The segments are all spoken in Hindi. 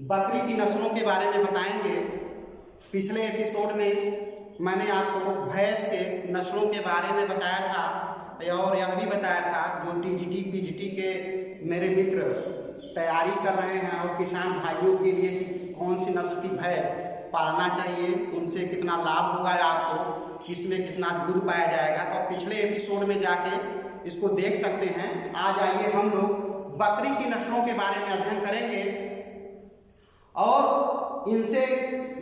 बकरी की नस्लों के बारे में बताएंगे। पिछले एपिसोड में मैंने आपको भैंस के नस्लों के बारे में बताया था और यह भी बताया था जो टीजीटी पीजीटी के मेरे मित्र तैयारी कर रहे हैं और किसान भाइयों के लिए कि कौन सी नस्ल की भैंस पालना चाहिए, उनसे कितना लाभ होगा आपको, किसमें कितना दूध पाया जाएगा। तो पिछले एपिसोड में जाके इसको देख सकते हैं। आज आइए हम लोग बकरी की नस्लों के बारे में अध्ययन करेंगे और इनसे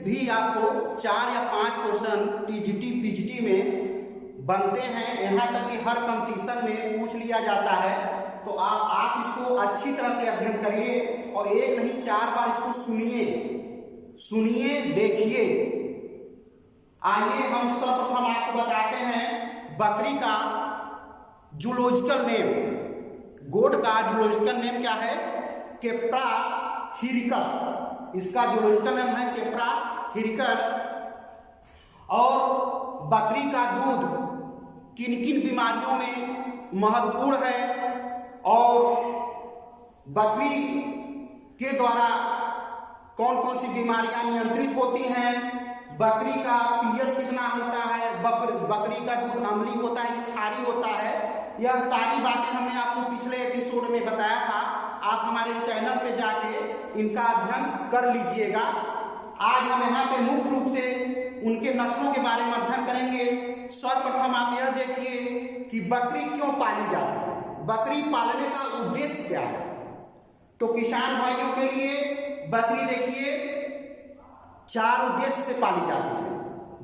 भी आपको 4 या 5 क्वेश्चन टीजीटी पीजीटी में बनते हैं। यहाँ तक कि हर कंपटीशन में पूछ लिया जाता है। तो आप इसको अच्छी तरह से अध्ययन करिए और एक नहीं 4 बार इसको सुनिए देखिए। आइए हम सर्वप्रथम आपको बताते हैं बकरी का जूलॉजिकल नेम। गोट का जूलॉजिकल नेम क्या है? केप्रा हिरिकस। इसका जूलॉजिकल नेम है केप्रा हिरिकस। और बकरी का दूध किन किन बीमारियों में महत्वपूर्ण है और बकरी के द्वारा कौन कौन सी बीमारियां नियंत्रित होती हैं, बकरी का पीएच कितना होता है, बकरी का दूध अम्लीय होता है कि क्षारीय होता है, यह सारी बातें हमने आपको पिछले एपिसोड में बताया था। आप हमारे चैनल पे जाके इनका अध्ययन कर लीजिएगा। आज हम यहाँ पे मुख्य रूप से उनके नस्लों के बारे में अध्ययन करेंगे। सर्वप्रथम आप यह देखिए कि बकरी क्यों पाली जाती है, बकरी पालने का उद्देश्य क्या है। तो किसान भाइयों के लिए बकरी देखिए 4 उद्देश्य से पाली जाती है।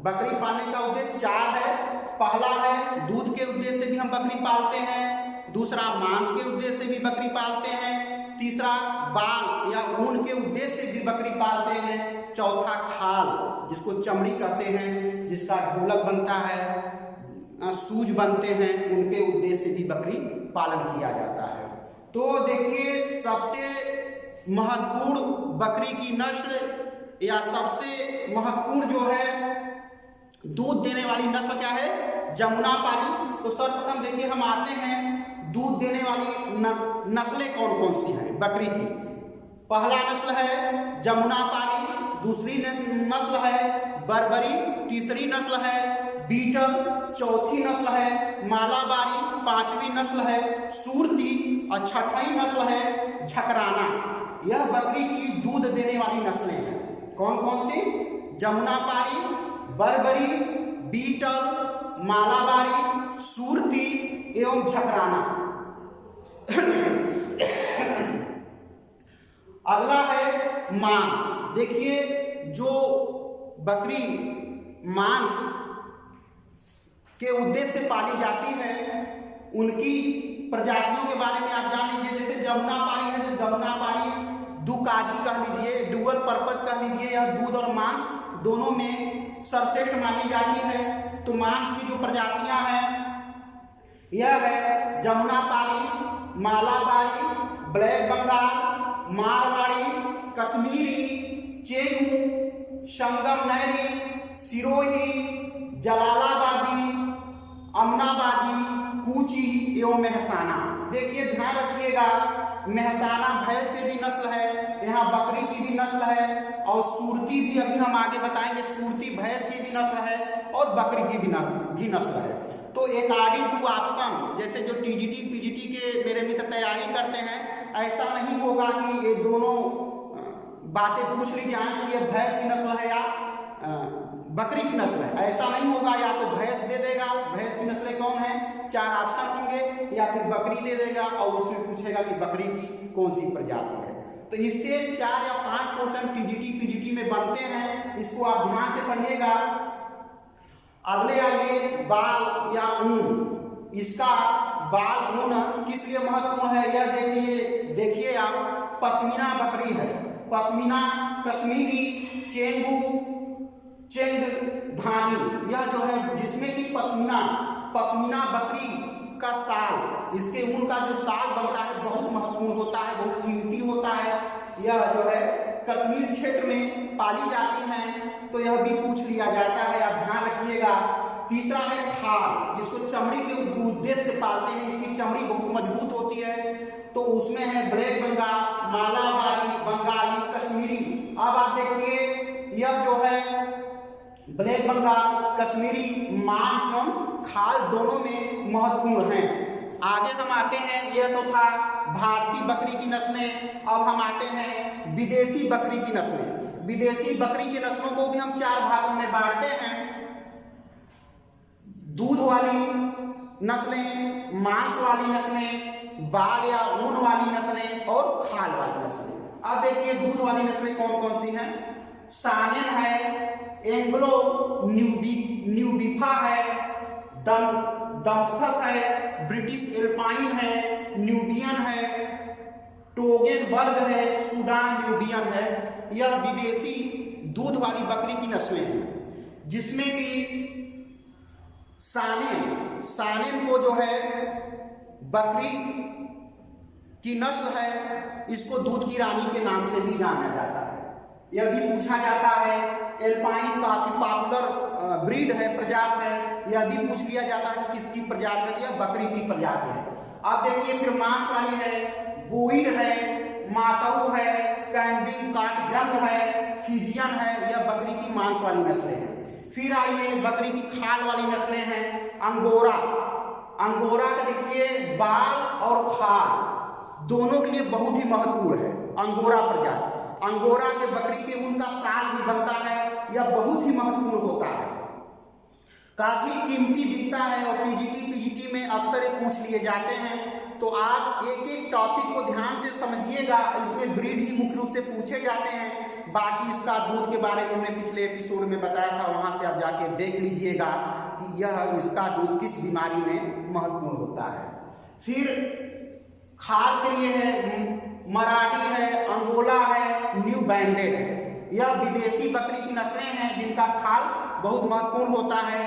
बकरी पालने का उद्देश्य 4 है। पहला है दूध के उद्देश्य से भी हम बकरी पालते हैं। दूसरा मांस के उद्देश्य से भी बकरी पालते हैं। तीसरा बाल या ऊन के उद्देश्य से भी बकरी पालते हैं। चौथा खाल, जिसको चमड़ी कहते हैं, जिसका ढोलक बनता है, सूज बनते हैं, उनके उद्देश्य से भी बकरी पालन किया जाता है। तो देखिए सबसे महत्वपूर्ण बकरी की नस्ल या सबसे महत्वपूर्ण जो है दूध देने वाली नस्ल क्या है? जमुनापारी। तो सर्वप्रथम देखिए हम आते हैं दूध देने वाली नस्लें कौन कौन सी हैं बकरी की। पहला नस्ल है जमुनापारी, दूसरी नस्ल है बर्बरी, तीसरी नस्ल है बीटल, चौथी नस्ल है मालाबारी, 5वीं नस्ल है सूरती और 6वीं नस्ल है झकराना। यह बकरी की दूध देने वाली नस्लें हैं। कौन कौन सी? जमुनापारी, बर्बरी, बीटल, मालाबारी, सूरती एवं झकराना। अगला है मांस। देखिए जो बकरी मांस के उद्देश्य से पाली जाती है उनकी प्रजातियों के बारे में आप जान लीजिए। जैसे जमुनापारी है तो जमुनापारी दुकाजी कह लीजिए, डुअल पर्पस कह लीजिए, या दूध और मांस दोनों में सर्वश्रेष्ठ मानी जाती है। तो मांस की जो प्रजातियां हैं यह है जमुनापारी, मालाबारी, ब्लैक बंगाल, मारवाड़ी, कश्मीरी, चेंगू, संगम नहरी, सिरोही, जलालाबादी, अमनाबादी, कूची एवं मेहसाना। देखिए ध्यान रखिएगा, मेहसाना भैंस की भी नस्ल है, यहाँ बकरी की भी नस्ल है और सूरती भी अभी हम आगे बताएंगे। सूरती भैंस की भी नस्ल है और बकरी की भी नस्ल है। तो अकॉर्डिंग टू ऑप्शन, जैसे जो टीजीटी पीजीटी के मेरे मित्र तैयारी करते हैं, ऐसा नहीं होगा कि ये दोनों बातें पूछ ली जाएं कि ये भैंस की नस्ल है या बकरी की नस्ल है। ऐसा नहीं होगा, या तो भैंस दे देगा, भैंस की नस्लें कौन है, 4 ऑप्शन होंगे, या फिर बकरी दे देगा और उसमें पूछेगा कि बकरी की कौन सी प्रजाति है। तो इससे 4 या 5 क्वेश्चन टीजीटी पीजीटी में बनते हैं। इसको आप ध्यान से पढ़िएगा। अगले आइए बाल या ऊन। इसका बाल ऊन किस लिए महत्वपूर्ण है यह देखिए आप। पश्मीना बकरी है, पश्मीना कश्मीरी, चेंगू, चेंगधानी, यह जो है जिसमें कि पश्मीना बकरी का साल, इसके ऊन का जो साल बनता है बहुत महत्वपूर्ण होता है, बहुत कीमती होता है। यह जो है कश्मीर क्षेत्र में पाली जाती हैं। तो यह भी पूछ लिया जाता है, आप ध्यान रखिएगा। तीसरा है खाल, जिसको चमड़ी के उद्देश्य से पालते हैं। इसकी चमड़ी बहुत मजबूत होती है। तो उसमें है ब्लैक बंगाल, मालाबारी, बंगाली, कश्मीरी यह जो है ब्लैक बंगाल कश्मीरी मांस एवं खाल दोनों में महत्वपूर्ण हैं। आगे हम आते हैं, यह तो था भारतीय बकरी की नस्लें। अब हम आते हैं विदेशी बकरी की नस्लें। विदेशी बकरी की नस्लों को भी हम 4 भागों में बांटते हैं, दूध वाली नस्लें, मांस वाली नस्लें, बाल या ऊन वाली नस्लें और खाल वाली नस्लें। अब देखिए दूध वाली नस्लें कौन कौन सी हैं। सानेन है, एंग्लो न्यूबिफा है, डम्स्कस है, ब्रिटिश एल्पाइन है, न्यूबियन है, टोगेनबर्ग है, सूडान न्यूबियन है। यह विदेशी दूध वाली बकरी की नस्लें हैं, जिसमें कि सानेन को जो है बकरी की नस्ल है, इसको दूध की रानी के नाम से भी जाना जाता है। यह भी पूछा जाता है, एल्पाइन काफी पॉपुलर ब्रीड है, प्रजाति है। यह भी पूछ लिया जाता है कि किसकी प्रजाति है, यह बकरी की प्रजाति है। अब देखिए फिर मांस वाली है, बोइर है, मातऊ है, कैम्बिंग काटजंग है, फिजियन है, यह बकरी की मांस वाली नस्लें हैं। फिर आइए बकरी की खाल वाली नस्लें हैं, अंगोरा। अंगोरा का देखिए बाल और खाल दोनों के लिए बहुत ही महत्वपूर्ण है अंगोरा प्रजाति। अंगोरा के बकरी के ऊन का साल भी बनता है, यह बहुत ही महत्वपूर्ण होता है, काफी कीमती बिकता है और पीजीटी में अक्सर ये पूछ लिए जाते हैं। तो आप एक एक टॉपिक को ध्यान से समझिएगा, इसमें ब्रीड ही मुख्य रूप से पूछे जाते हैं। बाकी इसका दूध के बारे में हमने पिछले एपिसोड में बताया था, वहां से आप जाके देख लीजिएगा कि यह इसका दूध किस बीमारी में महत्वपूर्ण होता है। फिर खाल के लिए है मराठी है, अंगोला है, न्यू बैंडेड है। यह विदेशी बकरी की नस्लें हैं जिनका खाल बहुत महत्वपूर्ण होता है।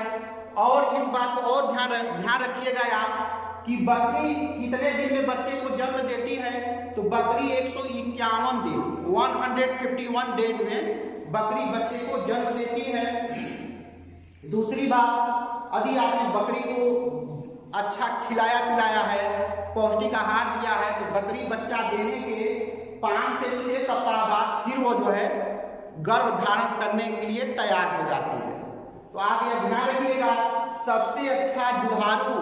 और इस बात को और ध्यान रखिएगा आप कि बकरी कितने दिन में बच्चे को जन्म देती है। तो बकरी 151 दिन 151 डेज में बकरी बच्चे को जन्म देती है। दूसरी बात, यदि आपने बकरी को अच्छा खिलाया पिलाया है, पौष्टिक आहार दिया है, तो बकरी बच्चा देने के 5 से 6 सप्ताह बाद फिर वो जो है गर्भ धारण करने के लिए तैयार हो जाती है। तो आप यह ध्यान रखिएगा, सबसे अच्छा दुधारू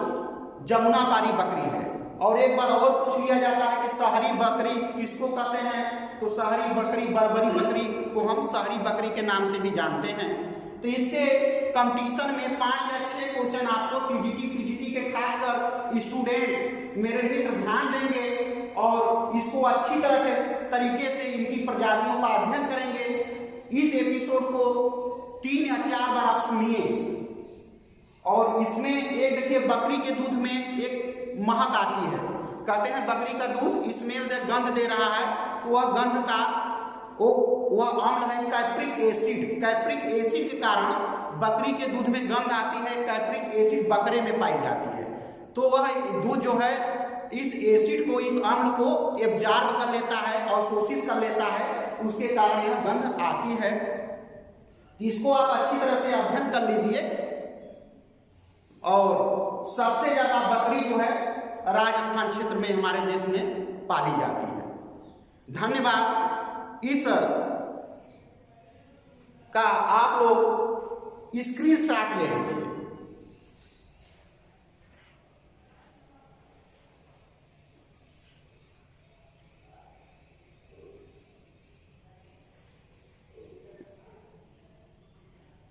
जमुनापारी बकरी है। और एक बार और पूछ लिया जाता है कि शहरी बकरी किसको कहते हैं, तो शहरी बकरी बर्बरी बकरी को हम शहरी बकरी के नाम से भी जानते हैं। तो इससे कंपटीशन में 5 या 6 क्वेश्चन आपको पीजीटी के खासकर स्टूडेंट मेरे मित्र ध्यान देंगे और इसको अच्छी तरह के तरीके से इनकी प्रजातियों का अध्ययन करेंगे। इस एपिसोड को 3 या 4 बार आप सुनिए। और इसमें एक देखिए बकरी के दूध में एक महक आती है, कहते हैं बकरी का दूध स्मेल गंध दे रहा है, तो वह गंध का वह अम्ल है कैप्रिक एसिड। कैप्रिक एसिड के कारण बकरी के दूध में गंध आती है, कैप्रिक एसिड बकरे में पाई जाती है। तो वह दूध जो है इस एसिड को, इस अम्ल को एब्जॉर्ब कर लेता है और शोषित कर लेता है, उसके कारण यह गंध आती है। इसको आप अच्छी तरह से अध्ययन कर लीजिए। और सबसे ज्यादा बकरी जो है राजस्थान क्षेत्र में हमारे देश में पाली जाती है। धन्यवाद। इस का आप लोग स्क्रीनशॉट ले लीजिए।